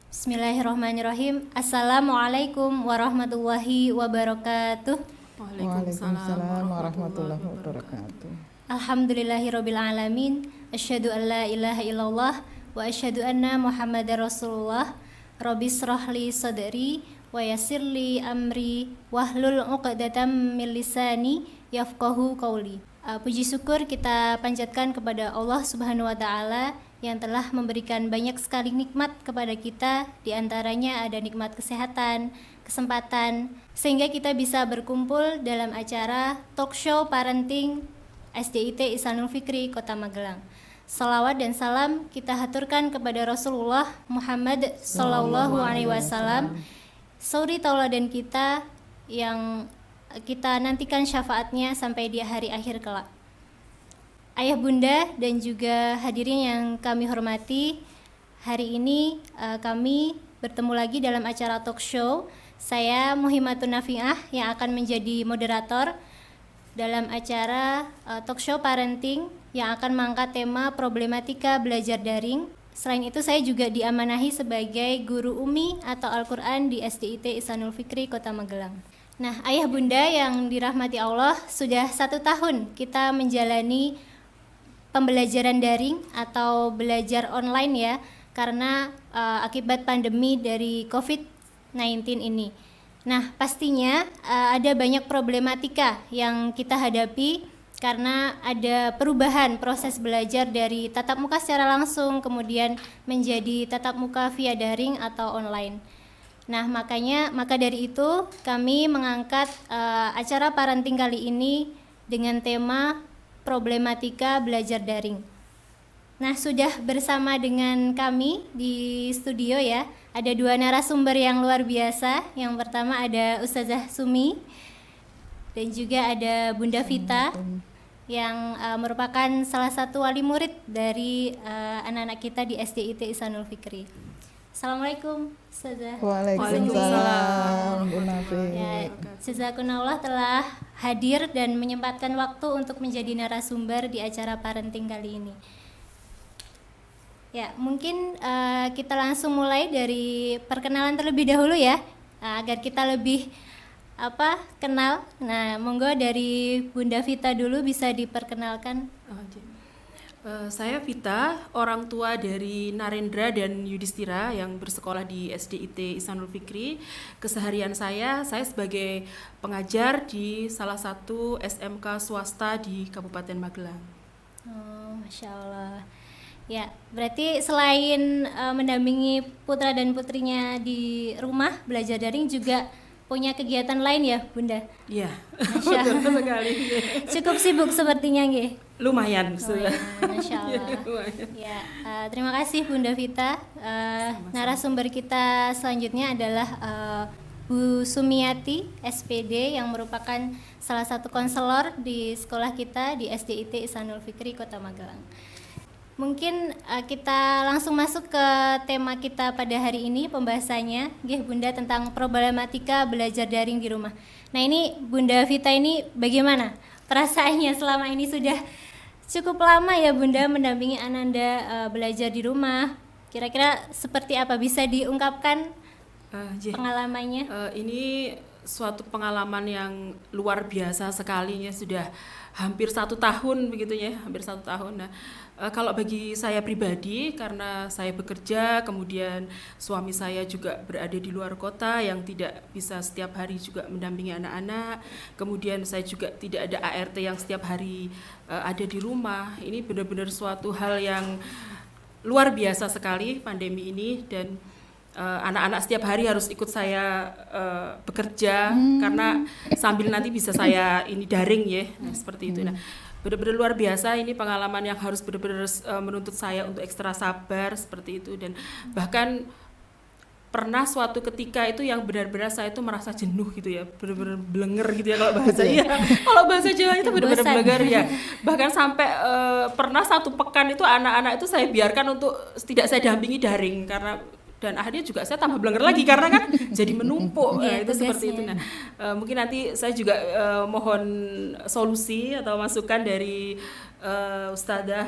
Bismillahirrahmanirrahim. Assalamualaikum warahmatullahi wabarakatuh. Waalaikumsalam warahmatullahi wabarakatuh. Alhamdulillahirabbil alamin. Asyhadu an la ilaha illallah wa asyhadu anna Muhammadar Rasulullah. Rabbi shrahli sadri wa yassirli amri wahlul 'uqdatam min lisani yafqahu qauli. Puji syukur kita panjatkan kepada Allah Subhanahu wa taala yang telah memberikan banyak sekali nikmat kepada kita, di antaranya ada nikmat kesehatan, kesempatan, sehingga kita bisa berkumpul dalam acara talk show parenting SDIT Ihsanul Fikri Kota Magelang. Salawat dan salam kita haturkan kepada Rasulullah Muhammad Sallallahu Alaihi Wasallam, suri tauladan kita yang kita nantikan syafaatnya sampai di hari akhir kelak. Ayah bunda dan juga hadirin yang kami hormati, hari ini kami bertemu lagi dalam acara talk show. Saya Muhimmatun Nafi'ah yang akan menjadi moderator dalam acara talk show parenting yang akan mengangkat tema problematika belajar daring. Selain itu saya juga diamanahi sebagai guru Umi atau Al-Quran di SDIT Ihsanul Fikri Kota Magelang. Nah, ayah bunda yang dirahmati Allah, sudah 1 tahun kita menjalani pembelajaran daring atau belajar online ya, karena akibat pandemi dari COVID-19 ini. Nah, pastinya ada banyak problematika yang kita hadapi karena ada perubahan proses belajar dari tatap muka secara langsung kemudian menjadi tatap muka via daring atau online. Nah, maka dari itu kami mengangkat acara parenting kali ini dengan tema problematika belajar daring. Nah, sudah bersama dengan kami di studio ya, ada 2 narasumber yang luar biasa. Yang pertama ada Ustazah Sumi dan juga ada Bunda Vita yang merupakan salah satu wali murid dari anak-anak kita di SDIT Ihsanul Fikri. Assalamualaikum Ustazah. Waalaikumsalam Bu Nafi. Ya, jazakumullah telah hadir dan menyempatkan waktu untuk menjadi narasumber di acara parenting kali ini. Ya, mungkin kita langsung mulai dari perkenalan terlebih dahulu ya, agar kita lebih kenal. Nah, monggo dari Bunda Vita dulu bisa diperkenalkan. Saya Vita, orang tua dari Narendra dan Yudhistira yang bersekolah di SDIT Ihsanul Fikri. Keseharian saya sebagai pengajar di salah satu SMK swasta di Kabupaten Magelang. Oh, Masya Allah. Ya, berarti selain mendampingi putra dan putrinya di rumah belajar daring juga punya kegiatan lain ya, Bunda? Iya, Masya betul sekali. Cukup sibuk sepertinya, nggih? Lumayan. Masya Allah. Ya, terima kasih Bunda Vita. Narasumber kita selanjutnya adalah Bu Sumiati, SPD, yang merupakan salah satu konselor di sekolah kita di SDIT Ihsanul Fikri Kota Magelang. Mungkin kita langsung masuk ke tema kita pada hari ini, pembahasannya, nggih Bunda, tentang problematika belajar daring di rumah. Nah, ini Bunda Vita ini bagaimana perasaannya selama ini? Sudah cukup lama ya Bunda mendampingi Ananda belajar di rumah. Kira-kira seperti apa, bisa diungkapkan pengalamannya? Ini suatu pengalaman yang luar biasa sekali ya, sudah hampir 1 tahun begitu ya, hampir 1 tahun. Nah, kalau bagi saya pribadi, karena saya bekerja, kemudian suami saya juga berada di luar kota yang tidak bisa setiap hari juga mendampingi anak-anak, kemudian saya juga tidak ada ART yang setiap hari ada di rumah. Ini benar-benar suatu hal yang luar biasa sekali pandemi ini, dan anak-anak setiap hari harus ikut saya bekerja karena sambil nanti bisa saya ini daring ya, seperti itu. Nah, benar-benar luar biasa ini pengalaman yang harus benar-benar menuntut saya untuk ekstra sabar seperti itu, dan bahkan pernah suatu ketika itu yang benar-benar saya itu merasa jenuh gitu ya, benar-benar blenger gitu ya kalau bahasa kalau bahasa Jawa itu benar-benar blenger ya. Bahkan sampai pernah 1 pekan itu anak-anak itu saya biarkan untuk tidak saya dampingi daring, karena dan akhirnya juga saya tambah blenger lagi karena kan jadi menumpuk. Nah, itu seperti itu. Nah, mungkin nanti saya juga mohon solusi atau masukan dari Ustadzah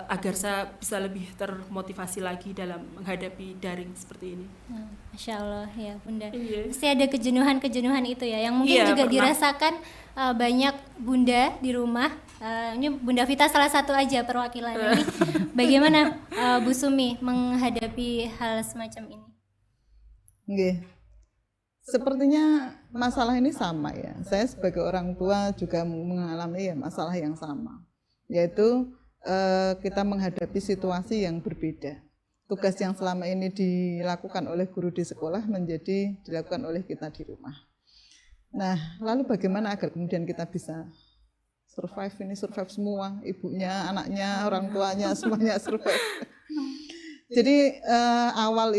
agar saya bisa lebih termotivasi lagi dalam menghadapi daring seperti ini. Masya Allah ya Bunda. Iya. Pasti ada kejenuhan itu ya, yang mungkin Iya, juga pernah. dirasakan banyak Bunda di rumah. Ini Bunda Vita salah satu aja perwakilan ini. Bagaimana Bu Sumi menghadapi hal semacam ini? Nggih. Sepertinya masalah ini sama ya. Saya sebagai orang tua juga mengalami ya masalah yang sama, yaitu kita menghadapi situasi yang berbeda. Tugas yang selama ini dilakukan oleh guru di sekolah menjadi dilakukan oleh kita di rumah. Nah, lalu bagaimana agar kemudian kita bisa survive semua, ibunya, anaknya, orang tuanya, semuanya survive. Jadi awal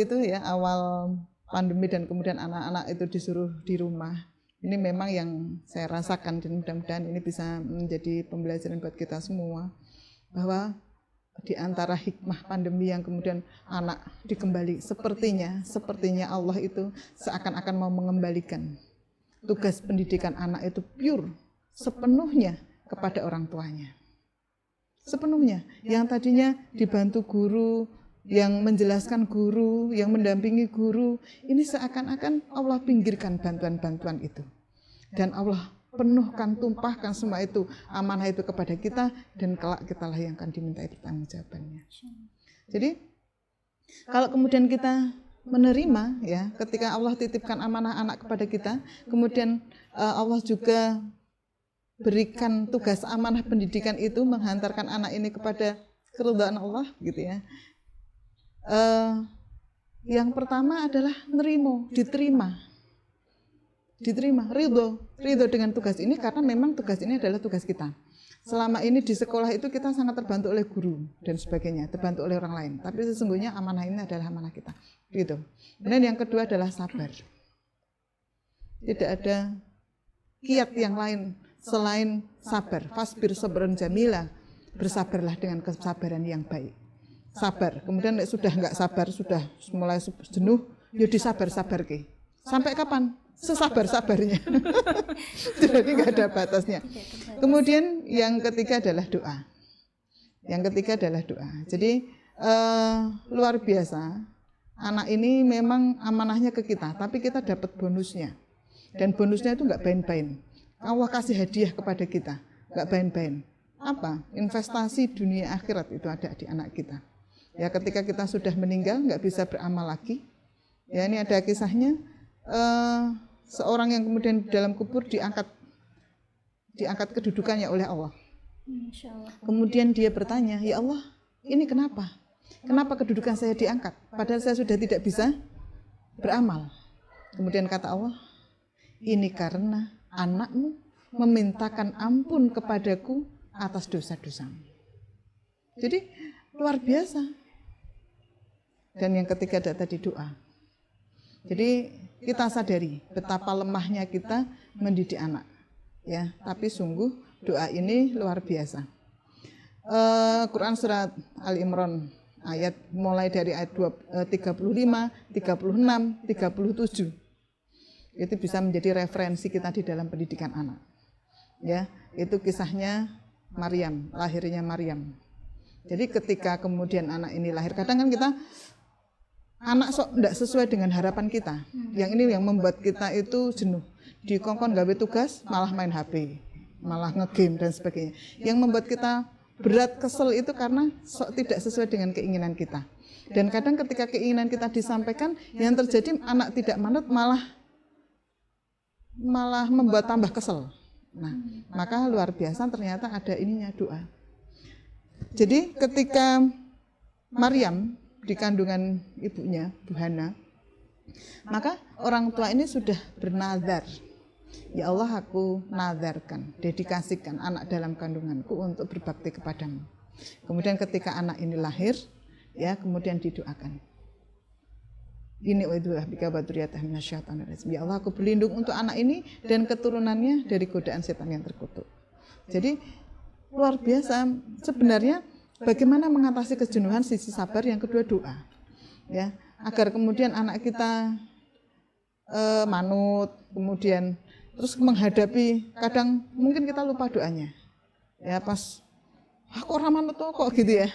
pandemi dan kemudian anak-anak itu disuruh di rumah. Ini memang yang saya rasakan dan mudah-mudahan ini bisa menjadi pembelajaran buat kita semua. Bahwa di antara hikmah pandemi yang kemudian anak dikembali, sepertinya Allah itu seakan-akan mau mengembalikan tugas pendidikan anak itu pure, sepenuhnya kepada orang tuanya. Sepenuhnya, yang tadinya dibantu guru, yang menjelaskan guru, yang mendampingi guru, ini seakan-akan Allah pinggirkan bantuan-bantuan itu. Dan Allah penuhkan, tumpahkan semua itu, amanah itu kepada kita, dan kelak kitalah yang akan dimintai pertanggungjawabannya. Jadi, kalau kemudian kita menerima, ya, ketika Allah titipkan amanah anak kepada kita, kemudian Allah juga berikan tugas amanah pendidikan itu, menghantarkan anak ini kepada keridhaan Allah, gitu ya. Yang pertama adalah diterima, ridho dengan tugas ini, karena memang tugas ini adalah tugas kita. Selama ini di sekolah itu kita sangat terbantu oleh guru dan sebagainya, terbantu oleh orang lain, tapi sesungguhnya amanah ini adalah amanah kita, gitu. Kemudian yang kedua adalah sabar. Tidak ada kiat yang lain selain sabar. Fasbir sabran jamila, bersabarlah dengan kesabaran yang baik. Sabar. Kemudian sudah enggak sabar, sudah mulai jenuh, ya disabar-sabar ke. Sampai kapan? Sesabar-sabarnya. Jadi enggak ada batasnya. Kemudian yang ketiga adalah doa. Jadi luar biasa. Anak ini memang amanahnya ke kita, tapi kita dapat bonusnya. Dan bonusnya itu enggak bain-bain. Allah kasih hadiah kepada kita, enggak bain-bain. Apa? Investasi dunia akhirat itu ada di anak kita. Ya, ketika kita sudah meninggal nggak bisa beramal lagi. Ya, ini ada kisahnya, seorang yang kemudian di dalam kubur diangkat kedudukannya oleh Allah. Kemudian dia bertanya, ya Allah, ini kenapa? Kenapa kedudukan saya diangkat? Padahal saya sudah tidak bisa beramal. Kemudian kata Allah, ini karena anakmu memintakan ampun kepadaku atas dosa-dosamu. Jadi luar biasa. Dan yang ketiga ada tadi doa. Jadi kita sadari betapa lemahnya kita mendidik anak, ya. Tapi sungguh doa ini luar biasa. Quran surat Ali Imran ayat mulai dari ayat 35, 36, 37. Itu bisa menjadi referensi kita di dalam pendidikan anak. Ya, itu kisahnya Maryam, lahirnya Maryam. Jadi ketika kemudian anak ini lahir, kadang kan kita anak tidak sesuai dengan harapan kita. Yang ini yang membuat kita itu jenuh. Dikongkon gawe tugas, malah main HP, malah ngegame dan sebagainya. Yang membuat kita berat, kesel itu karena tidak sesuai dengan keinginan kita. Dan kadang ketika keinginan kita disampaikan, yang terjadi anak tidak manut, malah membuat tambah kesel. Nah, maka luar biasa ternyata ada ininya doa. Jadi ketika Maryam di kandungan ibunya, Bu Hana, maka orang tua ini sudah bernazar, ya Allah, aku nazarkan, dedikasikan anak dalam kandunganku untuk berbakti kepadamu. Kemudian ketika anak ini lahir, ya, kemudian didoakan. Ini uidullah bika badriyatah minasyaitonir rajim. Ya Allah, aku berlindung untuk anak ini dan keturunannya dari godaan setan yang terkutuk. Jadi luar biasa sebenarnya. Bagaimana mengatasi kejenuhan, sisi sabar, yang kedua doa, ya, agar kemudian anak kita manut, kemudian terus menghadapi, kadang mungkin kita lupa doanya, ya, pas kok orang manut kok gitu ya,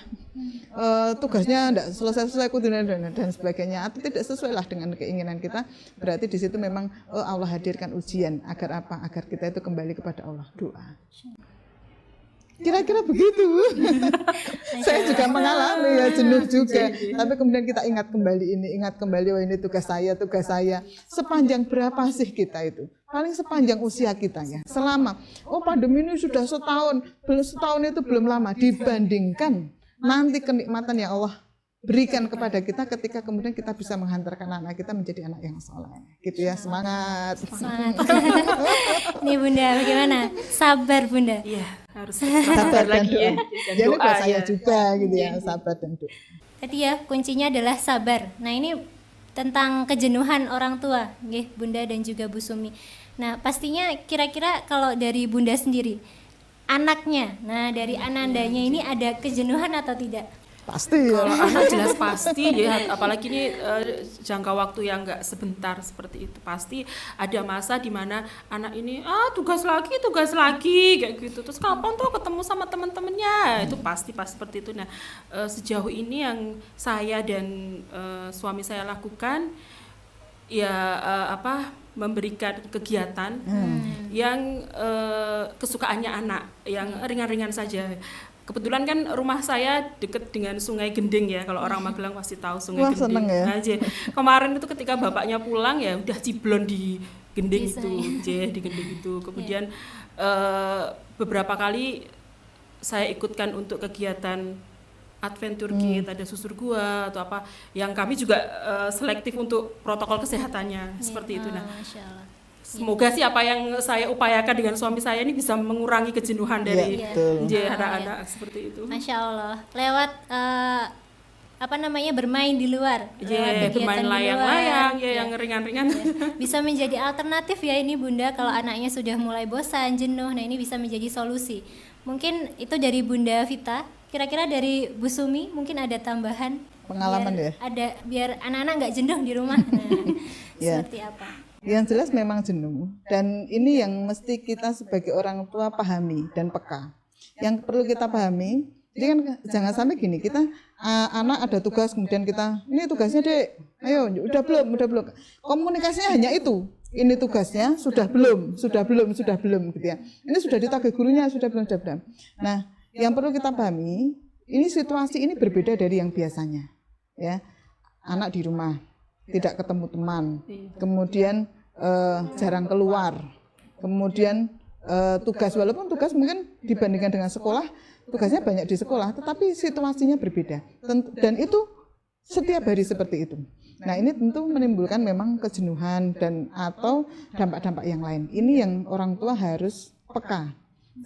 tugasnya tidak selesai dan sebagainya, atau tidak sesuai lah dengan keinginan kita, berarti di situ memang Allah hadirkan ujian agar apa? Agar kita itu kembali kepada Allah, doa. Kira-kira begitu. Saya juga mengalami ya, jenuh juga. Tapi kemudian kita ingat kembali, oh ini tugas saya. Sepanjang berapa sih kita itu? Paling sepanjang usia kita ya. Selama, pandemi ini sudah setahun itu belum lama dibandingkan nanti kenikmatan yang Allah berikan kepada kita ketika kemudian kita bisa menghantarkan anak kita menjadi anak yang soleh. Gitu ya, semangat. Nih Bunda, bagaimana? Sabar Bunda. Iya, harus Sabar dan lagi doa. ya. Dan Jadi doa buat saya ya. juga gitu ya, sabar dan doa. Tadi ya kuncinya adalah sabar. Nah ini tentang kejenuhan orang tua, nggih Bunda dan juga Bu Sumi. Nah pastinya kira-kira kalau dari Bunda sendiri, anaknya, nah dari anandanya ini ada kejenuhan atau tidak? Pasti ya. Kalau anak jelas pasti ya, apalagi ini jangka waktu yang nggak sebentar seperti itu, pasti ada masa di mana anak ini tugas lagi kayak gitu, terus kapan tuh ketemu sama teman-temannya, itu pasti seperti itu. Nah sejauh ini yang saya dan suami saya lakukan ya memberikan kegiatan yang kesukaannya anak, yang ringan-ringan saja. Kebetulan kan rumah saya dekat dengan Sungai Gending ya, kalau orang Magelang pasti tahu Sungai Gending. Seneng ya. Nah, kemarin itu ketika bapaknya pulang ya udah ciblon di Gending di Gending itu. Kemudian beberapa kali saya ikutkan untuk kegiatan adventure kit, ada susur gua atau apa, yang kami juga selektif untuk protokol kesehatannya seperti itu. Nah, Masya Allah. semoga sih apa yang saya upayakan dengan suami saya ini bisa mengurangi kejenuhan dari anak-anak seperti itu. Masya Allah. Lewat bermain di luar, lewat bermain kegiatan di layang-layang luar, yang ringan-ringan. bisa menjadi alternatif ya ini Bunda kalau anaknya sudah mulai bosan, jenuh. Nah ini bisa menjadi solusi. Mungkin itu dari Bunda Vita. Kira-kira dari Bu Sumi mungkin ada tambahan Pengalaman biar ya? biar anak-anak nggak jenuh di rumah. Nah, seperti apa? Yang jelas memang jenuh, dan ini yang mesti kita sebagai orang tua pahami dan peka. Yang perlu kita pahami, jadi kan jangan sampai gini, kita anak ada tugas kemudian kita, ini tugasnya Dek, ayo udah belum. Komunikasinya hanya itu, ini tugasnya sudah belum gitu ya. Ini sudah ditagih gurunya, sudah belum. Nah, yang perlu kita pahami, ini situasi ini berbeda dari yang biasanya, ya. Anak di rumah, tidak ketemu teman, kemudian jarang keluar, kemudian tugas, walaupun tugas mungkin dibandingkan dengan sekolah, tugasnya banyak di sekolah, tetapi situasinya berbeda, dan itu setiap hari seperti itu. Nah ini tentu menimbulkan memang kejenuhan dan atau dampak-dampak yang lain. Ini yang orang tua harus peka,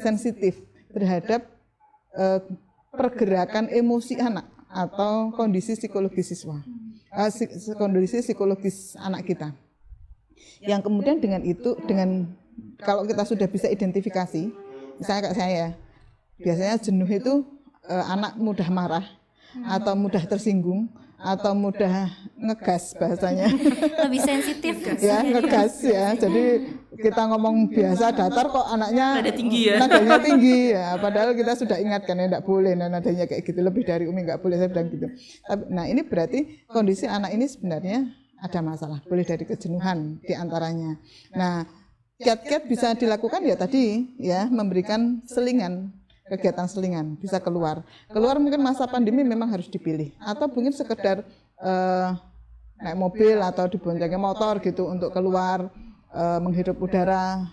sensitif terhadap pergerakan emosi anak atau kondisi psikologis siswa. Kondisi psikologis anak kita, yang kemudian dengan kalau kita sudah bisa identifikasi, misalnya kayak saya, biasanya jenuh itu anak mudah marah atau mudah tersinggung atau mudah ngegas bahasanya, Lebih sensitif ya ngegas ya. Jadi kita ngomong biasa datar kok anaknya nadanya tinggi ya, padahal kita sudah ingatkan ya tidak boleh nadanya kayak gitu, lebih dari Umi nggak boleh, saya bilang gitu. Nah ini berarti kondisi anak ini sebenarnya ada masalah, boleh dari kejenuhan diantaranya. Nah kiat-kiat bisa dilakukan ya tadi ya, memberikan selingan, kegiatan selingan, bisa keluar mungkin masa pandemi memang harus dipilih, atau mungkin sekedar naik mobil atau diboncengin motor gitu untuk keluar, menghirup udara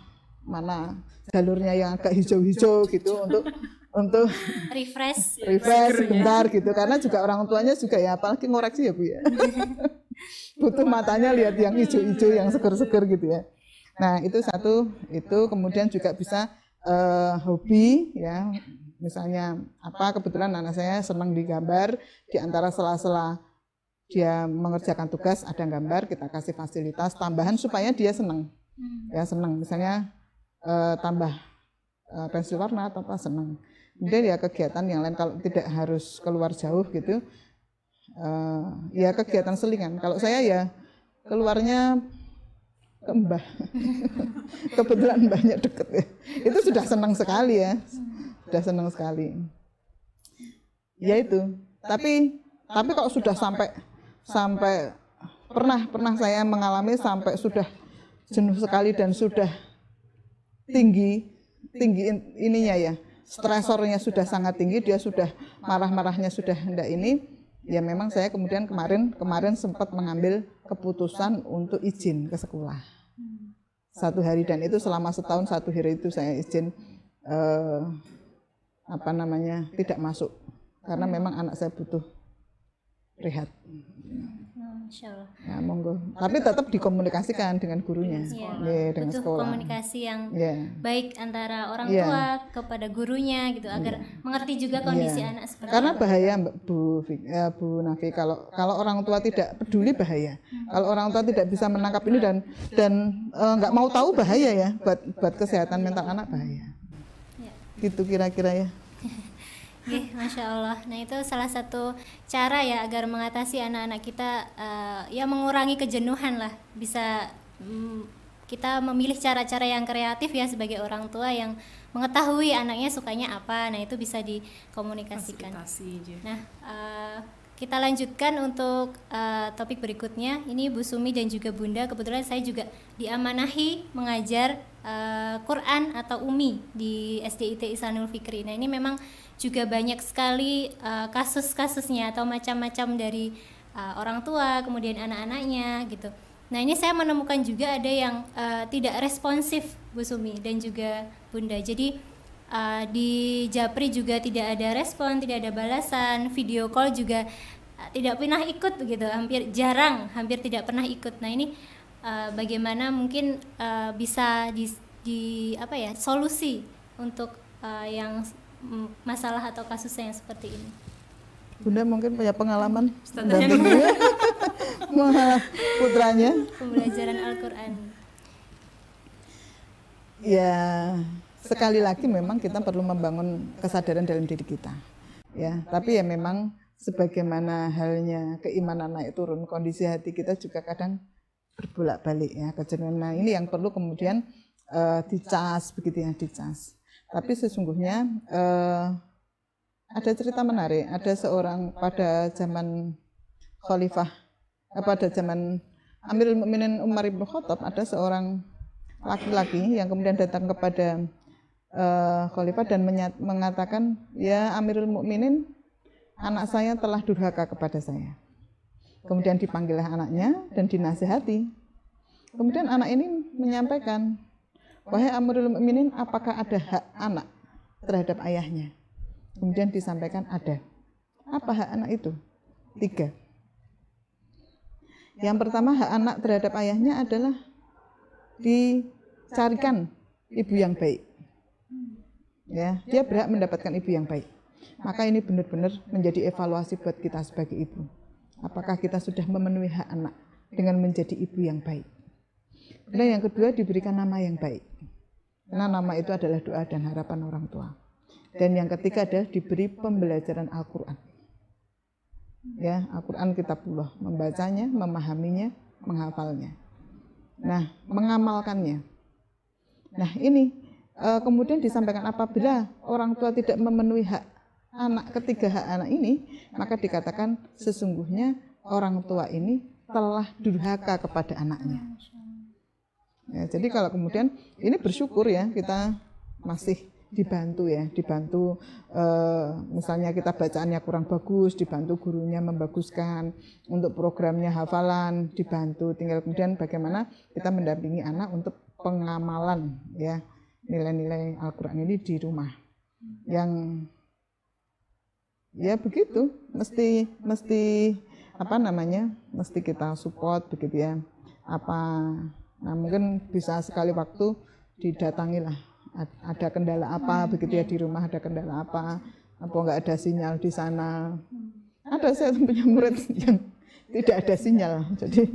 mana jalurnya yang agak hijau-hijau gitu untuk refresh sebentar gitu, karena juga orang tuanya juga ya, apalagi ngoreksi ya Bu ya butuh matanya lihat yang hijau-hijau, yang seger-seger gitu ya. Nah itu satu, itu kemudian juga bisa hobi ya, misalnya kebetulan anak saya senang digambar, di antara sela-sela dia mengerjakan tugas ada gambar, kita kasih fasilitas tambahan supaya dia senang. Ya senang, misalnya tambah pensil warna atau apa, senang. Kemudian ya kegiatan yang lain, kalau tidak harus keluar jauh gitu, ya kegiatan selingan. Kalau saya ya keluarnya ke Mbah. Kebetulan Mbahnya deket ya. Itu sudah senang sekali ya. Sudah senang sekali. Ya itu. Tapi kalau sudah sampai pernah saya mengalami sampai sudah jenuh sekali dan sudah tinggi ininya ya, stresornya sudah sangat tinggi, dia sudah marahnya sudah hendak ini, ya memang saya kemudian kemarin sempat mengambil keputusan untuk izin ke sekolah 1 hari, dan itu selama setahun 1 hari itu saya izin tidak masuk karena memang anak saya butuh rehat. Masya Allah. Ya, monggo. Tapi tetap dikomunikasikan dengan gurunya, dengan butuh sekolah. Komunikasi yang baik antara orang tua kepada gurunya gitu, agar mengerti juga kondisi anak seperti karena apa. bahaya Bu Nafi, kalau orang tua tidak peduli bahaya. Kalau orang tua tidak bisa menangkap ini dan nggak mau tahu bahaya ya, buat kesehatan mental anak bahaya. Gitu kira-kira ya. Masya Allah. Nah itu salah satu cara ya agar mengatasi anak-anak kita, ya mengurangi kejenuhan lah. Bisa kita memilih cara-cara yang kreatif ya sebagai orang tua yang mengetahui anaknya sukanya apa. Nah itu bisa dikomunikasikan. Nah kita lanjutkan untuk topik berikutnya. Ini Bu Sumi dan juga Bunda, kebetulan saya juga diamanahi mengajar Quran atau Umi di SDIT Ihsanul Fikri. Nah ini memang juga banyak sekali kasus-kasusnya atau macam-macam dari orang tua kemudian anak-anaknya gitu. Nah ini saya menemukan juga ada yang tidak responsif Bu Sumi dan juga Bunda. Jadi di Japri juga tidak ada respon, tidak ada balasan, video call juga tidak pernah ikut begitu, hampir tidak pernah ikut. Nah ini bagaimana mungkin bisa solusi untuk yang masalah atau kasusnya yang seperti ini. Bunda mungkin punya pengalaman putranya pembelajaran Al-Quran. Ya sekali lagi memang kita perlu membangun kesadaran dalam diri kita ya, tapi ya memang sebagaimana halnya keimanan naik turun, kondisi hati kita juga kadang berbolak-balik ya kejenuhan. Nah ini yang perlu kemudian dicas begitu ya, dicas. Tapi sesungguhnya ada cerita menarik. Ada seorang pada zaman pada zaman Amirul Mukminin Umar bin Khattab, ada seorang laki-laki yang kemudian datang kepada Khalifah dan mengatakan, ya Amirul Mukminin, anak saya telah durhaka kepada saya. Kemudian dipanggillah anaknya dan dinasihati. Kemudian anak ini menyampaikan, wahai Amirul Mukminin, apakah ada hak anak terhadap ayahnya? Kemudian disampaikan ada. Apa hak anak itu? 3. Yang pertama, hak anak terhadap ayahnya adalah dicarikan ibu yang baik. Ya, dia berhak mendapatkan ibu yang baik. Maka ini benar-benar menjadi evaluasi buat kita sebagai ibu. Apakah kita sudah memenuhi hak anak dengan menjadi ibu yang baik? Dan yang kedua, diberikan nama yang baik. Karena nama itu adalah doa dan harapan orang tua. Dan yang ketiga adalah diberi pembelajaran Al-Quran. Ya, Al-Quran kitabullah, membacanya, memahaminya, menghafalnya. Nah, mengamalkannya. Nah, ini kemudian disampaikan apabila orang tua tidak memenuhi hak anak, ketiga hak anak ini, maka dikatakan sesungguhnya orang tua ini telah durhaka kepada anaknya. Ya, jadi kalau kemudian ini bersyukur ya, kita masih dibantu misalnya kita bacaannya kurang bagus, dibantu gurunya membaguskan, untuk programnya hafalan dibantu, tinggal kemudian bagaimana kita mendampingi anak untuk pengamalan ya nilai-nilai Al-Quran ini di rumah. Yang ya begitu, mesti mesti kita support begitu ya. Nah mungkin bisa sekali waktu didatangilah, ada kendala apa begitu ya di rumah, ada kendala apa nggak ada sinyal di sana. Ada saya punya murid yang tidak ada sinyal, jadi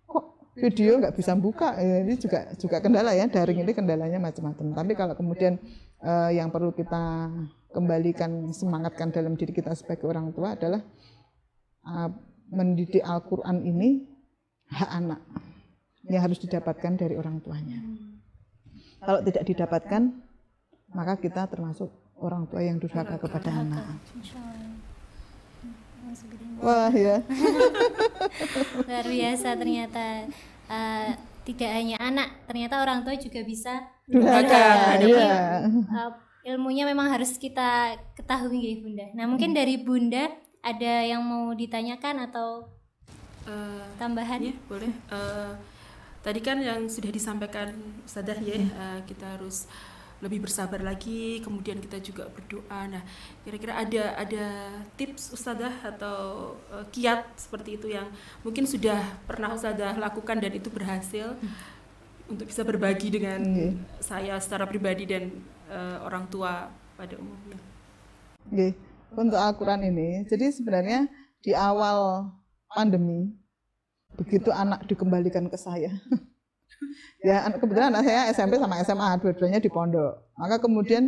kok video nggak bisa buka, ini juga kendala ya, daring ini kendalanya macam-macam. Tapi kalau kemudian yang perlu kita kembalikan, semangatkan dalam diri kita sebagai orang tua adalah mendidik Al-Quran ini hak anak yang harus didapatkan dari orang tuanya. Kalau tidak didapatkan, maka kita termasuk orang tua yang durhaka kepada anak. Wah ya. Luar biasa ternyata. Tidak hanya anak, ternyata orang tua juga bisa Durhaka. Jadi, Iya. ilmunya memang harus kita ketahui ya Bunda. Nah mungkin dari Bunda ada yang mau ditanyakan atau tambahan? Ya, boleh. Tadi kan yang sudah disampaikan Ustadzah ya, kita harus lebih bersabar lagi, kemudian kita juga berdoa. Nah, kira-kira ada tips Ustadzah atau kiat seperti itu yang mungkin sudah pernah Ustadzah lakukan dan itu berhasil untuk bisa berbagi dengan saya secara pribadi dan orang tua pada umumnya. Oke. Untuk Al-Quran ini, jadi sebenarnya di awal pandemi begitu anak dikembalikan ke saya. Ya, kebetulan anak saya SMP sama SMA, dua-duanya di pondok. Maka kemudian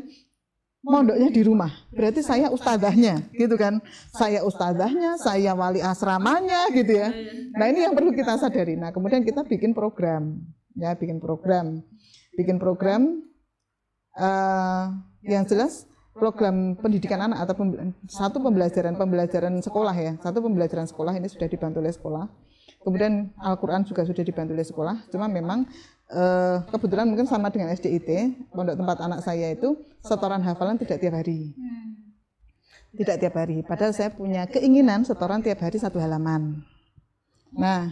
pondoknya di rumah. Berarti saya ustadzahnya, gitu kan? Saya ustadzahnya, saya wali asramanya, gitu ya. Nah, ini yang perlu kita sadari. Nah, kemudian kita bikin program, ya, bikin program yang jelas program pendidikan anak atau satu pembelajaran sekolah ya. Satu pembelajaran sekolah ini sudah dibantu oleh sekolah. Kemudian Al-Quran juga sudah dibantu oleh sekolah, cuma memang kebetulan mungkin sama dengan SDIT, pondok tempat anak saya itu setoran hafalan tidak tiap hari. Tidak tiap hari, padahal saya punya keinginan setoran tiap hari 1 halaman. Nah,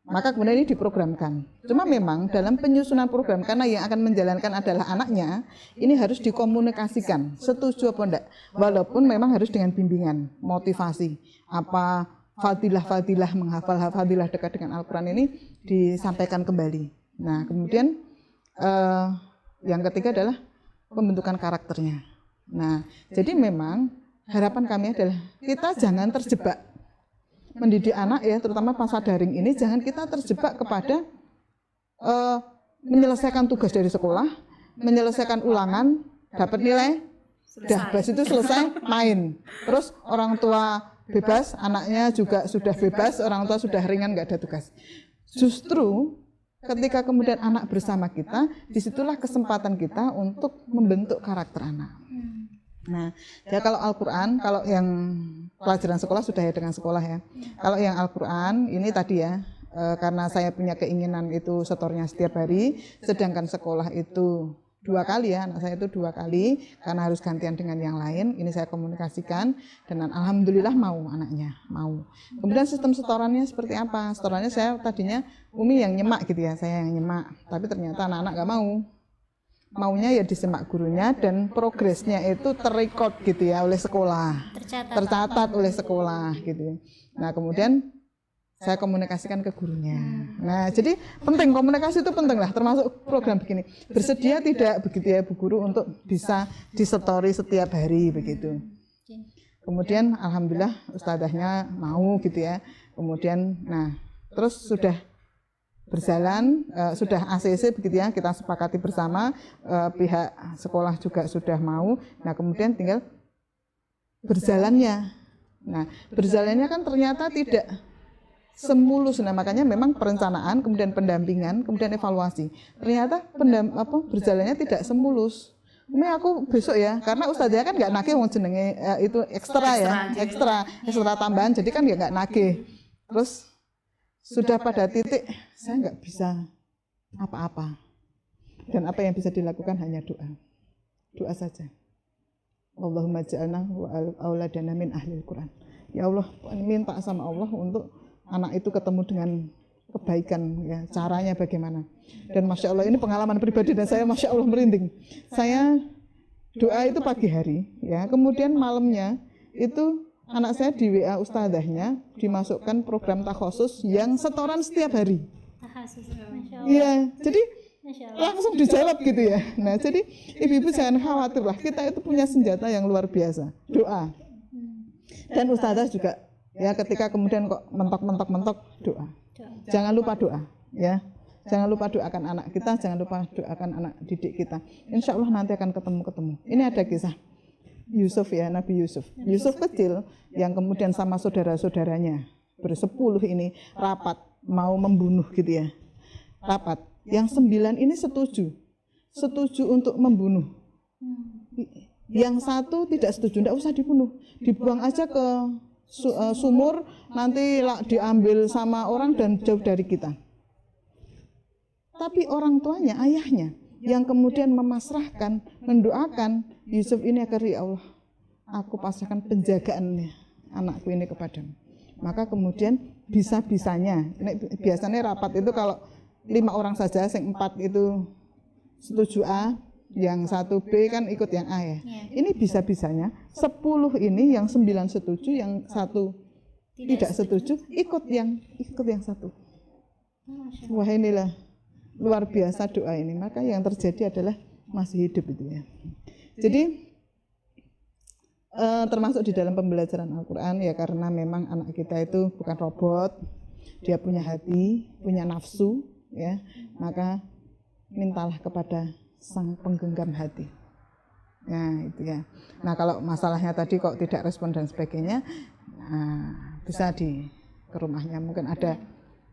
maka kemudian ini diprogramkan. Cuma memang dalam penyusunan program, karena yang akan menjalankan adalah anaknya, ini harus dikomunikasikan, setuju apa enggak. Walaupun memang harus dengan bimbingan, motivasi, apa fadilah-fadilah, menghafal fadilah dekat dengan Al-Quran ini disampaikan kembali. Nah, kemudian yang ketiga adalah pembentukan karakternya. Nah, jadi memang harapan kami adalah kita jangan terjebak mendidik anak ya, terutama masa daring ini, jangan kita terjebak kepada menyelesaikan tugas dari sekolah, menyelesaikan ulangan, dapat nilai, dah bas itu selesai, main. Terus orang tua bebas, anaknya juga sudah bebas, orang tua sudah ringan, nggak ada tugas. Justru ketika kemudian anak bersama kita, disitulah kesempatan kita untuk membentuk karakter anak. Nah, ya kalau Al-Quran, kalau yang pelajaran sekolah sudah ya dengan sekolah ya. Kalau yang Al-Quran ini tadi ya, karena saya punya keinginan itu setornya setiap hari, sedangkan sekolah itu 2 kali ya, anak saya itu 2 kali karena harus gantian dengan yang lain. Ini saya komunikasikan dan alhamdulillah mau anaknya, mau. Kemudian sistem setorannya seperti apa? Setorannya saya tadinya Umi yang nyemak gitu ya, saya yang nyemak. Tapi ternyata anak-anak gak mau. Maunya ya disemak gurunya dan progresnya itu terrekod gitu ya oleh sekolah. Tercatat oleh sekolah gitu. Nah, kemudian saya komunikasikan ke gurunya. Nah, jadi penting, komunikasi itu penting lah, termasuk program begini. Bersedia tidak begitu ya Bu Guru untuk bisa disetori setiap hari begitu. Kemudian alhamdulillah ustadzahnya mau gitu ya. Kemudian nah, terus sudah berjalan, sudah ACC begitu ya, kita sepakati bersama, pihak sekolah juga sudah mau. Nah, kemudian tinggal berjalannya. Nah, berjalannya kan ternyata tidak semulus. Nah, makanya memang perencanaan, kemudian pendampingan, kemudian evaluasi. Ternyata berjalannya tidak semulus. Umi aku besok ya, karena ustadznya kan nggak nagih wong jenenge itu ekstra ya, ekstra tambahan, jadi kan nggak nagih. Terus sudah pada titik saya nggak bisa apa-apa. Dan apa yang bisa dilakukan hanya doa. Doa saja. Allahumma ja'alna wa auladana min ahlil Quran. Ya Allah, minta sama Allah untuk anak itu ketemu dengan kebaikan ya, caranya bagaimana. Dan Masya Allah ini pengalaman pribadi dan saya Masya Allah merinding. Saya doa itu pagi hari ya, kemudian malamnya itu anak saya di WA ustadzahnya dimasukkan program takhosus yang setoran setiap hari. Iya, jadi langsung dijawab gitu ya. Nah, jadi ibu-ibu jangan khawatir lah, kita itu punya senjata yang luar biasa, doa. Dan ustadzah juga ya, ketika kemudian kok mentok doa. Jangan lupa doa ya. Jangan lupa doakan anak kita, jangan lupa doakan anak didik kita. Insya Allah nanti akan ketemu. Ini ada kisah Yusuf ya, Nabi Yusuf. Yusuf kecil yang kemudian sama saudara-saudaranya bersepuluh ini rapat mau membunuh gitu ya. Rapat. Yang 9 ini setuju untuk membunuh. Yang satu tidak setuju, tidak usah dibunuh, dibuang aja ke sumur, nanti diambil sama orang dan jauh dari kita. Tapi orang tuanya, ayahnya, yang kemudian memasrahkan, mendoakan Yusuf ini agar ya Allah, aku pasrahkan penjagaannya anakku ini kepadamu. Maka kemudian bisa-bisanya, biasanya rapat itu kalau 5 orang saja, yang 4 itu setuju A, yang 1 B kan ikut yang A ya. Ini bisa-bisanya 10 ini yang 9 setuju, yang 1 tidak setuju, ikut yang 1. Wah, inilah luar biasa doa ini. Maka yang terjadi adalah masih hidup itu ya. Jadi termasuk di dalam pembelajaran Al-Quran ya, karena memang anak kita itu bukan robot, dia punya hati, punya nafsu ya, maka mintalah kepada sang penggenggam hati. Nah itu ya. Nah kalau masalahnya tadi kok tidak respon dan sebagainya, bisa ke rumahnya, mungkin ada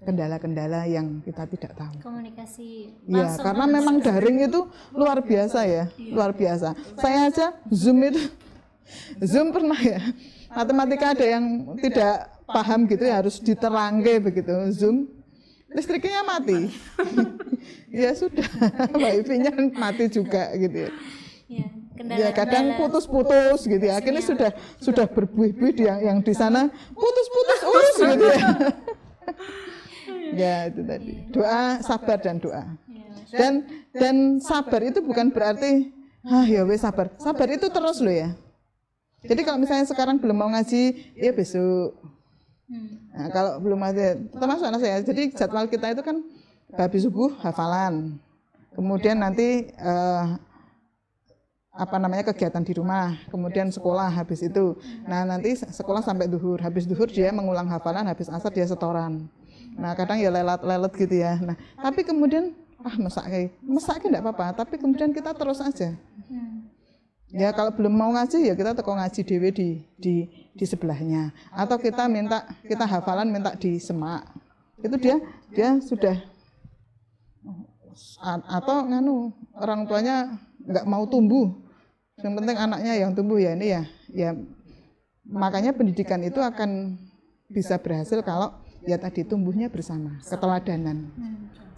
kendala-kendala yang kita tidak tahu. Komunikasi ya, karena memang daring itu luar biasa ya, luar biasa. Saya aja Zoom pernah ya, matematika ada yang tidak paham gitu ya, harus diterangke begitu, Zoom listriknya mati. Ya sudah, wifi-nya mati juga gitu ya. Ya kadang putus-putus gitu ya. Akhirnya sudah berbuih-buih yang di sana putus-putus gitu ya. Ya itu tadi. Doa, sabar dan doa. Dan sabar itu bukan berarti ya wes sabar. Sabar itu terus loh ya. Jadi kalau misalnya sekarang belum mau ngaji, ya besok. Nah, kalau belum ada, termasuk anak saya. Jadi jadwal kita itu kan habis subuh hafalan. Kemudian nanti kegiatan di rumah, kemudian sekolah habis itu. Nah, nanti sekolah sampai duhur. Habis duhur dia mengulang hafalan, habis asar dia setoran. Nah, kadang ya lelet gitu ya. Nah, tapi kemudian mesake enggak apa-apa, tapi kemudian kita terus aja. Ya kalau belum mau ngaji ya kita teko ngaji dewe di sebelahnya, atau kita hafalan minta di semak. Itu dia sudah, atau orang tuanya enggak mau tumbuh. Yang penting anaknya yang tumbuh ya ini ya makanya pendidikan itu akan bisa berhasil kalau ya tadi tumbuhnya bersama, keteladanan.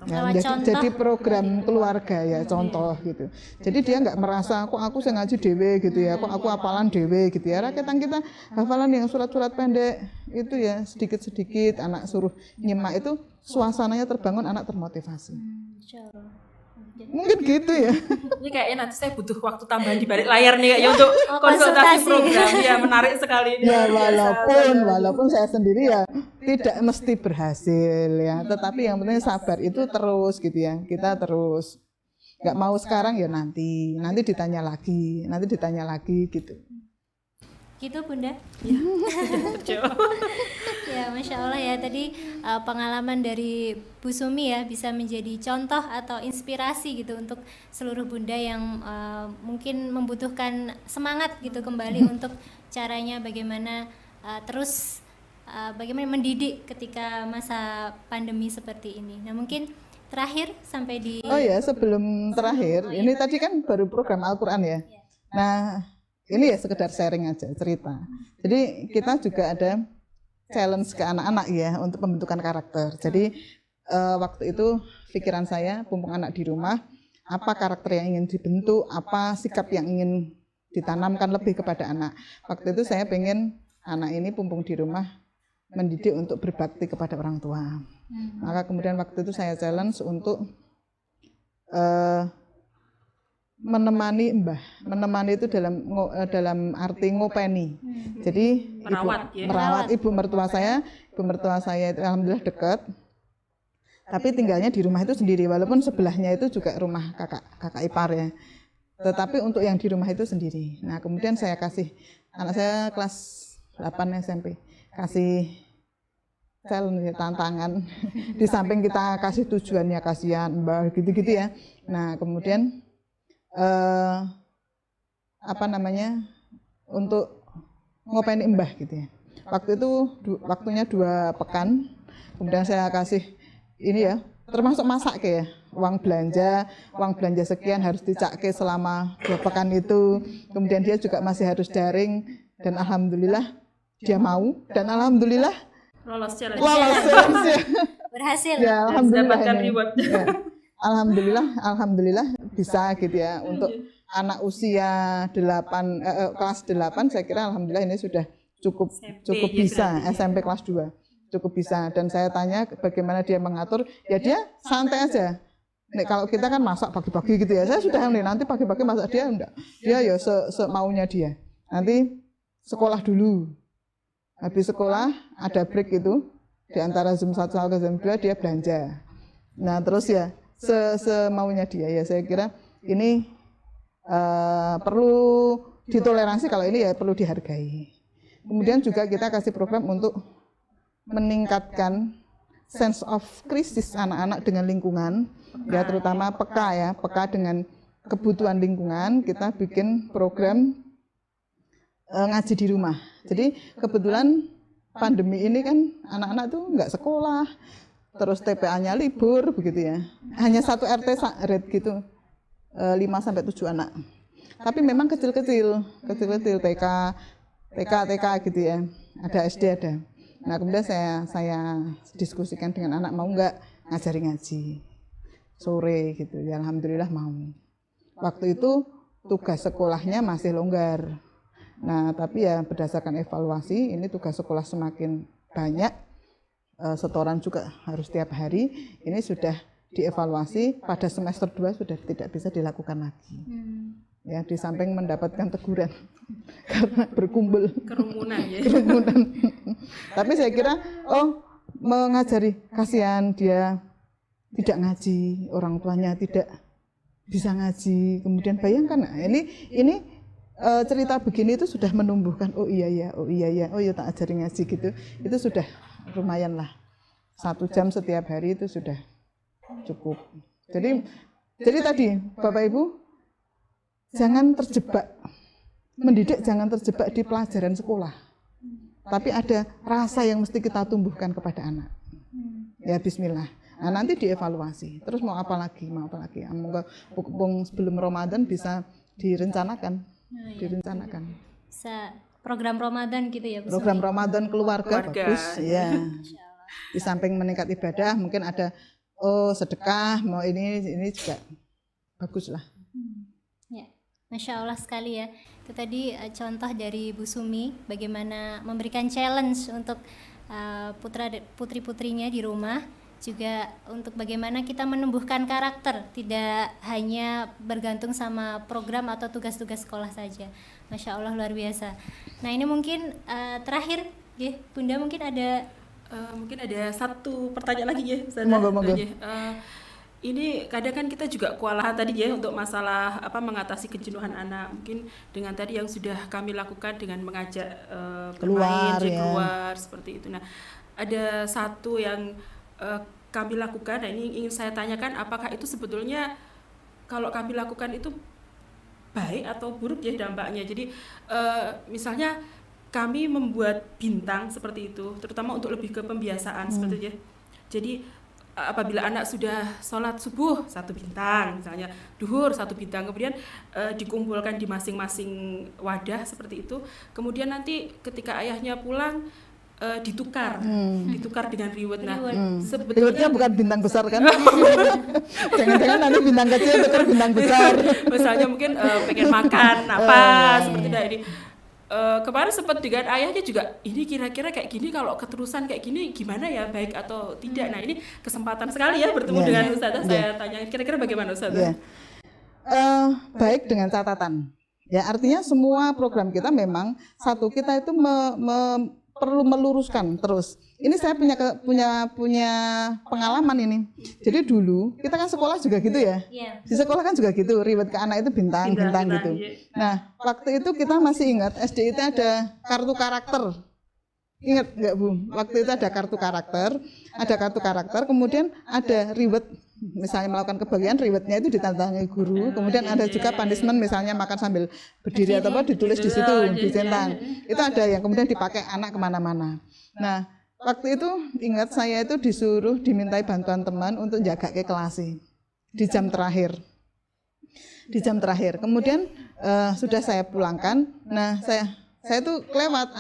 Ya, jadi program keluarga ya, contoh gitu. Jadi dia nggak merasa kok aku sengaja dewe gitu ya, kok aku hafalan dewe gitu ya. Rakyatan kita hafalan yang surat-surat pendek itu ya sedikit-sedikit, anak suruh nyimak itu suasananya terbangun, anak termotivasi. Mungkin gitu ya. Ini kayaknya nanti saya butuh waktu tambahan di balik layar nih kayaknya untuk konsultasi program. Ya menarik sekali ini. Ya walaupun saya sendiri ya tidak mesti berhasil ya, tetapi yang penting sabar itu terus gitu ya. Kita terus nggak mau sekarang ya nanti ditanya lagi gitu. Gitu Bunda. Ya Masya Allah ya, tadi pengalaman dari Bu Sumi ya bisa menjadi contoh atau inspirasi gitu untuk seluruh Bunda yang mungkin membutuhkan semangat gitu kembali untuk caranya bagaimana terus bagaimana mendidik ketika masa pandemi seperti ini. Nah mungkin terakhir sampai di... Oh ya, sebelum terakhir, ini tadi kan baru program Al-Quran ya. Nah ini ya sekedar sharing aja, cerita. Jadi kita juga ada challenge ke anak-anak ya untuk pembentukan karakter. Jadi waktu itu pikiran saya, pumpung anak di rumah, apa karakter yang ingin dibentuk, apa sikap yang ingin ditanamkan lebih kepada anak. Waktu itu saya pengen anak ini pumpung di rumah mendidik untuk berbakti kepada orang tua. Maka kemudian waktu itu saya challenge untuk menemani mbah, menemani itu dalam arti ngopeni. Jadi merawat ibu mertua saya itu alhamdulillah dekat. Tapi tinggalnya di rumah itu sendiri, walaupun sebelahnya itu juga rumah kakak ipar ya. Tetapi untuk yang di rumah itu sendiri. Nah, kemudian saya kasih anak saya kelas 8 SMP, kasih challenge, tantangan. Di samping kita kasih tujuannya kasihan mbah gitu-gitu ya. Nah, kemudian untuk ngopeni mbah gitu ya. Waktu itu waktunya 2 pekan. Kemudian saya kasih ini ya, termasuk masak ya, uang belanja sekian harus dicakke selama 2 pekan itu. Kemudian dia juga masih harus daring, dan alhamdulillah dia mau, dan alhamdulillah lolos challenge. Berhasil. Ya, alhamdulillah. Mendapatkan ini. reward. Ya. Alhamdulillah bisa gitu ya. Untuk anak usia kelas 8 saya kira alhamdulillah ini sudah cukup bisa, SMP kelas 2 cukup bisa. Dan saya tanya bagaimana dia mengatur, ya dia santai aja. Nek kalau kita kan masak pagi-pagi gitu ya, saya sudah nanti pagi-pagi masak, dia enggak, dia ya semaunya dia. Nanti sekolah dulu, habis sekolah ada break itu, di antara Zoom 1 ke Zoom 2 dia belanja. Nah terus ya semaunya dia, ya saya kira ini perlu ditoleransi, kalau ini ya perlu dihargai. Kemudian juga kita kasih program untuk meningkatkan sense of krisis anak-anak dengan lingkungan, ya terutama peka dengan kebutuhan lingkungan. Kita bikin program ngaji di rumah. Jadi kebetulan pandemi ini kan anak-anak tuh nggak sekolah, terus TPA-nya libur begitu ya. Hanya 1 RT red gitu, 5-7 anak. Tapi memang kecil-kecil TK gitu ya. Ada SD ada. Nah kemudian saya diskusikan dengan anak, mau nggak ngajari ngaji sore gitu ya. Alhamdulillah mau. Waktu itu tugas sekolahnya masih longgar. Nah tapi ya berdasarkan evaluasi ini tugas sekolah semakin banyak, setoran juga harus tiap hari. Ini sudah dievaluasi, pada semester 2 sudah tidak bisa dilakukan lagi. Ya, di samping mendapatkan teguran karena berkumpul Kerumunan ya. Tapi saya kira mengajari, kasihan dia tidak ngaji, orang tuanya tidak bisa ngaji. Kemudian bayangkan, ini cerita begini itu sudah menumbuhkan, oh iya ya tak ajari ngaji gitu. Itu sudah lumayan lah. 1 jam setiap hari itu sudah cukup. Jadi tadi Bapak Ibu, jangan terjebak, mendidik jangan terjebak di pelajaran sekolah. Tapi ada rasa yang mesti kita tumbuhkan kepada anak. Ya bismillah. Nah nanti dievaluasi. Terus mau apa lagi? Semoga sebelum Ramadan bisa direncanakan. Bisa program Ramadan gitu ya Bu. Program Ramadan keluarga. Bagus ya. Di samping meningkat ibadah, mungkin ada sedekah, mau ini juga bagus lah. Masya Allah sekali ya. Itu tadi contoh dari Bu Sumi bagaimana memberikan challenge untuk putri-putrinya di rumah, juga untuk bagaimana kita menumbuhkan karakter, tidak hanya bergantung sama program atau tugas-tugas sekolah saja. Masya Allah luar biasa. Nah ini mungkin terakhir ya Bunda, mungkin ada satu pertanyaan lagi ya. Monggo. Ini kadang kan kita juga kewalahan tadi ya untuk masalah mengatasi kejenuhan anak. Mungkin dengan tadi yang sudah kami lakukan dengan mengajak bermain, keluar seperti itu. Nah, ada satu yang kami lakukan. Nah, ini ingin saya tanyakan, apakah itu sebetulnya kalau kami lakukan itu baik atau buruk ya dampaknya. Jadi misalnya kami membuat bintang seperti itu, terutama untuk lebih ke pembiasaan seperti itu ya. Jadi apabila anak sudah sholat subuh 1 bintang, misalnya duhur 1 bintang, kemudian dikumpulkan di masing-masing wadah seperti itu. Kemudian nanti ketika ayahnya pulang ditukar dengan reward. Nah, sebetulnya bukan bintang besar kan? Jangan-jangan nanti bintang kecil tukar bintang besar. Misalnya mungkin pengen makan seperti ini. Kemarin sempat dengan ayahnya juga, ini kira-kira kayak gini kalau keterusan kayak gini gimana ya, baik atau tidak. Nah ini kesempatan sekali ya bertemu dengan Ustazah. Saya tanya kira-kira bagaimana Ustazah? Baik dengan catatan ya, artinya semua program kita memang kita itu perlu meluruskan terus. Ini saya punya pengalaman ini. Jadi dulu kita kan sekolah juga gitu ya. Di sekolah kan juga gitu, reward ke anak itu bintang gitu. Nah, waktu itu kita masih ingat SD itu ada kartu karakter. Ingat nggak Bu? Waktu itu ada kartu karakter, kemudian ada reward. Misalnya melakukan kebahagiaan, rewardnya itu ditandangi guru. Kemudian ada juga punishment, misalnya makan sambil berdiri atau apa, ditulis di situ, dicentang. Itu ada yang kemudian dipakai anak kemana-mana. Nah, waktu itu ingat saya itu disuruh dimintai bantuan teman untuk jaga ke kelas di jam terakhir. Kemudian sudah saya pulangkan. Nah, saya tuh kelewat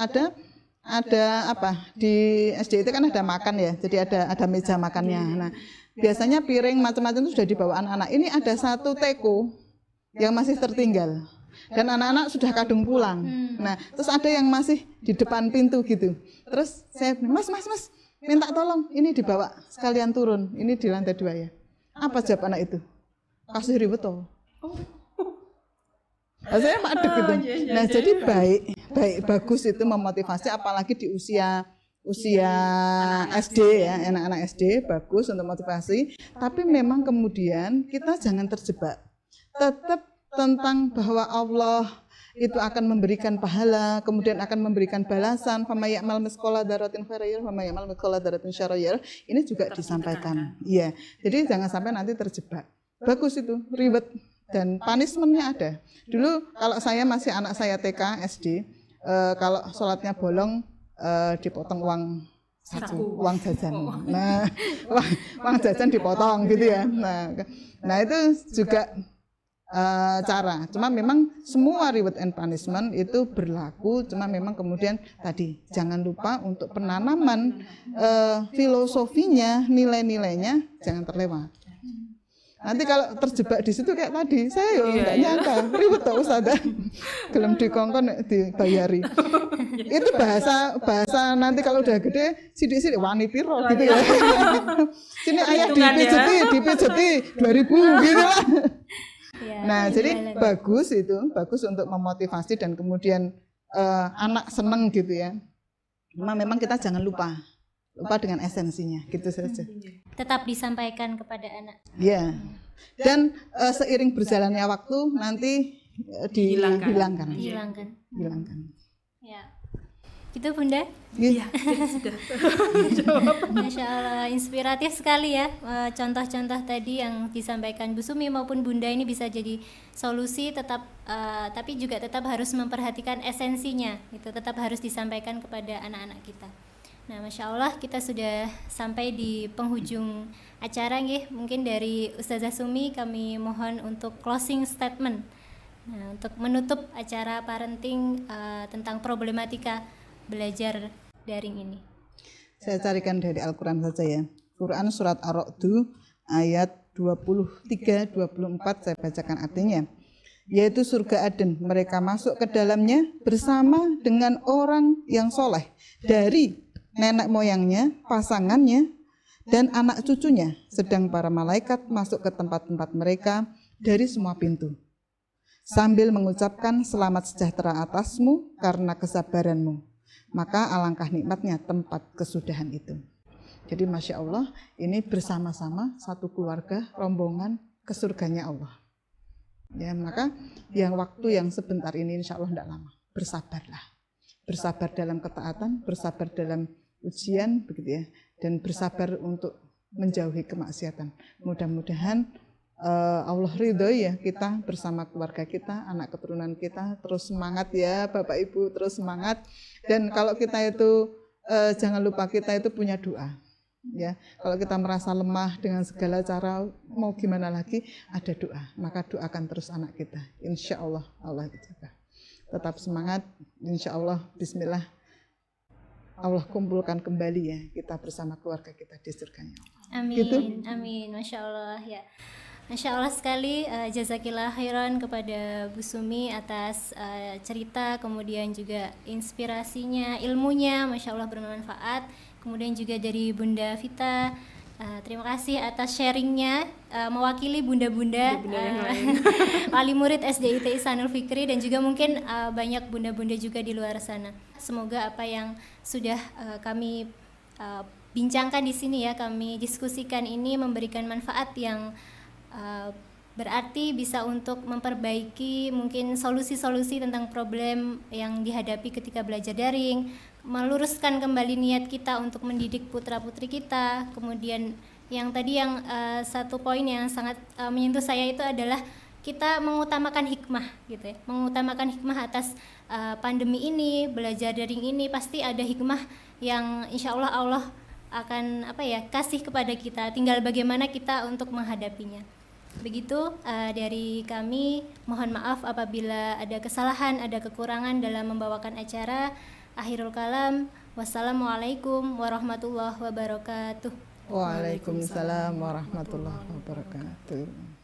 ada apa di SD itu kan ada makan ya, jadi ada meja makannya. Nah, biasanya piring macam-macam itu sudah dibawa anak-anak. Ini ada satu teko yang masih tertinggal dan anak-anak sudah kadung pulang. Nah, terus ada yang masih di depan pintu gitu. Terus saya, mas, minta tolong, ini dibawa sekalian turun. Ini di lantai 2 ya. Apa jawab anak itu? Kasih ribet toh. Nah, saya madep gitu. Nah, jadi bagus itu memotivasi, apalagi di usia SD ya, anak-anak SD bagus untuk motivasi. Tapi memang kemudian kita jangan terjebak. Tetap tentang bahwa Allah itu akan memberikan pahala, kemudian akan memberikan balasan. Fama ya'mal mithqala dzarratin khairan wa may ya'mal mithqala dzarratin syarran. Ini juga disampaikan. Iya. Jadi jangan sampai nanti terjebak. Bagus itu, ribet dan punishment-nya ada. Dulu kalau saya masih anak saya TK, SD, kalau sholatnya bolong dipotong uang jajan. Nah, uang jajan dipotong gitu ya. Nah itu juga cara. Cuma memang semua reward and punishment itu berlaku. Cuma memang kemudian tadi jangan lupa untuk penanaman filosofinya, nilai-nilainya jangan terlewat. Nanti kalau terjebak di situ kayak tadi, saya nggak nyangka, ribet toh Ustazah, gelem dikongkon dibayari. Itu bahasa nanti kalau udah gede, sidik-sidik wani piro gitu ya. Sini ayah dipijeti 2000 gitu lah. Nah, jadi bagus untuk memotivasi dan kemudian anak seneng gitu ya. Memang kita jangan lupa dengan esensinya, gitu saja. Tetap disampaikan kepada anak. Ya, dan seiring berjalannya waktu nanti dihilangkan. Ya, gitu Bunda. Iya, sudah. Masya Allah, inspiratif sekali ya contoh-contoh tadi yang disampaikan Bu Sumi maupun Bunda ini bisa jadi solusi tapi juga tetap harus memperhatikan esensinya, itu tetap harus disampaikan kepada anak-anak kita. Nah, Masya Allah kita sudah sampai di penghujung acara nggih. Mungkin dari Ustazah Sumi kami mohon untuk closing statement. Nah, untuk menutup acara parenting tentang problematika belajar daring ini. Saya carikan dari Al-Quran saja ya. Quran surat Ar-Ra'd ayat 23-24 saya bacakan artinya. Yaitu surga Aden, mereka masuk ke dalamnya bersama dengan orang yang soleh dari nenek moyangnya, pasangannya, dan anak cucunya, sedang para malaikat masuk ke tempat-tempat mereka dari semua pintu, sambil mengucapkan selamat sejahtera atasmu karena kesabaranmu. Maka alangkah nikmatnya tempat kesudahan itu. Jadi Masya Allah, ini bersama-sama satu keluarga, rombongan ke surganya Allah. Ya, maka yang waktu yang sebentar ini insya Allah tidak lama, bersabarlah. Bersabar dalam ketaatan, bersabar dalam ujian begitu ya, dan bersabar untuk menjauhi kemaksiatan. Mudah-mudahan Allah ridho ya kita bersama keluarga kita, anak keturunan kita, terus semangat ya Bapak Ibu, terus semangat. Dan kalau kita itu jangan lupa kita itu punya doa ya. Kalau kita merasa lemah dengan segala cara, mau gimana lagi, ada doa, maka doakan terus anak kita, insya Allah Allah dijaga. Tetap semangat, insya Allah, bismillah, Allah kumpulkan kembali ya kita bersama keluarga kita di surganya Allah. Amin, gitu? Amin, Masya Allah ya. Masya Allah sekali, jazakillah khairan kepada Bu Sumi atas cerita, kemudian juga inspirasinya, ilmunya, Masya Allah bermanfaat. Kemudian juga dari Bunda Vita, terima kasih atas sharingnya, mewakili bunda-bunda wali murid SDIT Ihsanul Fikri dan juga mungkin banyak bunda-bunda juga di luar sana. Semoga apa yang sudah kami bincangkan di sini ya, kami diskusikan ini memberikan manfaat yang berarti bisa untuk memperbaiki mungkin solusi-solusi tentang problem yang dihadapi ketika belajar daring, meluruskan kembali niat kita untuk mendidik putra-putri kita. Kemudian yang tadi yang satu poin yang sangat menyentuh saya itu adalah kita mengutamakan hikmah gitu ya, mengutamakan hikmah atas pandemi ini, belajar daring ini pasti ada hikmah yang insya Allah Allah akan kasih kepada kita, tinggal bagaimana kita untuk menghadapinya. Begitu dari kami, mohon maaf apabila ada kesalahan, ada kekurangan dalam membawakan acara. Akhirul kalam, wassalamualaikum warahmatullahi wabarakatuh. Waalaikumsalam warahmatullahi wabarakatuh.